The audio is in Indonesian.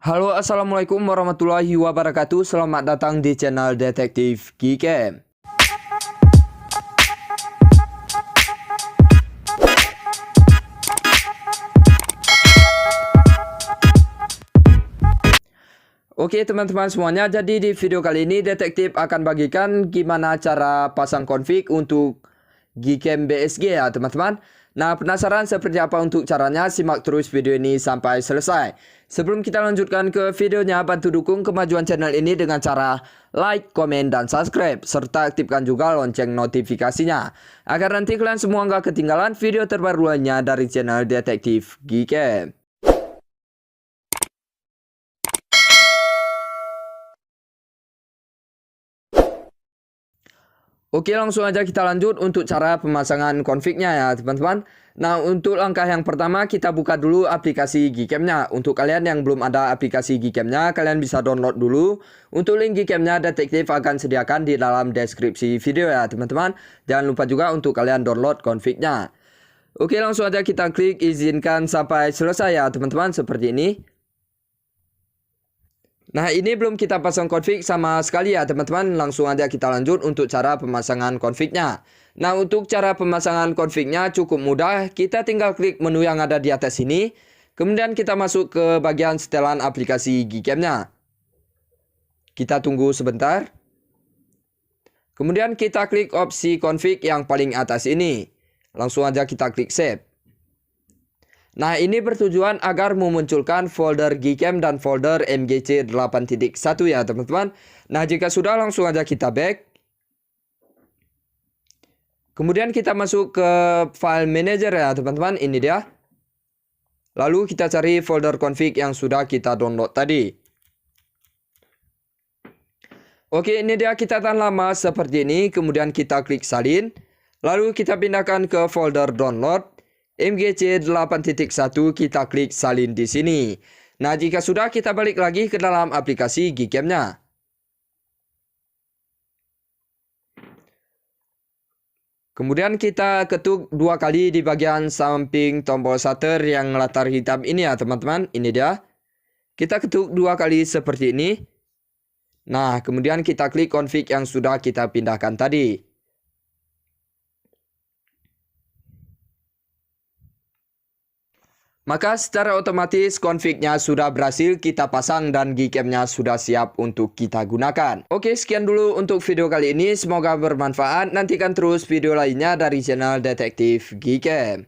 Halo, assalamualaikum warahmatullahi wabarakatuh. Selamat datang di channel Detektif Gcam. Oke teman-teman semuanya, jadi di video kali ini detektif akan bagikan gimana cara pasang config untuk Gcam BSG ya teman-teman. Nah, penasaran seperti apa untuk caranya? Simak terus video ini sampai selesai. Sebelum kita lanjutkan ke videonya, bantu dukung kemajuan channel ini dengan cara like, komen, dan subscribe. Serta aktifkan juga lonceng notifikasinya, agar nanti kalian semua nggak ketinggalan video terbaru lainnya dari channel Detektif Gcam. Oke, langsung aja kita lanjut untuk cara pemasangan config-nya ya teman-teman. Nah, untuk langkah yang pertama kita buka dulu aplikasi Gcam-nya. Untuk kalian yang belum ada aplikasi Gcam-nya, kalian bisa download dulu. Untuk link Gcam-nya detektif akan sediakan di dalam deskripsi video ya teman-teman. Jangan lupa juga untuk kalian download config-nya. Oke, langsung aja kita klik izinkan sampai selesai ya teman-teman, seperti ini. Nah, ini belum kita pasang config sama sekali ya teman-teman. Langsung aja kita lanjut untuk cara pemasangan config-nya. Nah, untuk cara pemasangan config-nya cukup mudah. Kita tinggal klik menu yang ada di atas ini. Kemudian kita masuk ke bagian setelan aplikasi Gcam-nya. Kita tunggu sebentar. Kemudian kita klik opsi config yang paling atas ini. Langsung aja kita klik save. Nah, ini bertujuan agar memunculkan folder Gcam dan folder MGC 8.1 ya teman-teman. Nah, jika sudah langsung aja kita back. Kemudian kita masuk ke file manager ya teman-teman, ini dia. Lalu kita cari folder config yang sudah kita download tadi. Oke, ini dia, kita tahan lama seperti ini. Kemudian kita klik salin. Lalu kita pindahkan ke folder download. MGC 8.1 kita klik salin di sini. Nah, jika sudah kita balik lagi ke dalam aplikasi Gcam-nya. Kemudian kita ketuk dua kali di bagian samping tombol shutter yang latar hitam ini ya teman-teman. Ini dia. Kita ketuk dua kali seperti ini. Nah, kemudian kita klik config yang sudah kita pindahkan tadi. Maka secara otomatis config-nya sudah berhasil kita pasang dan Gcam-nya sudah siap untuk kita gunakan. Oke, sekian dulu untuk video kali ini. Semoga bermanfaat. Nantikan terus video lainnya dari channel Detektif Gcam.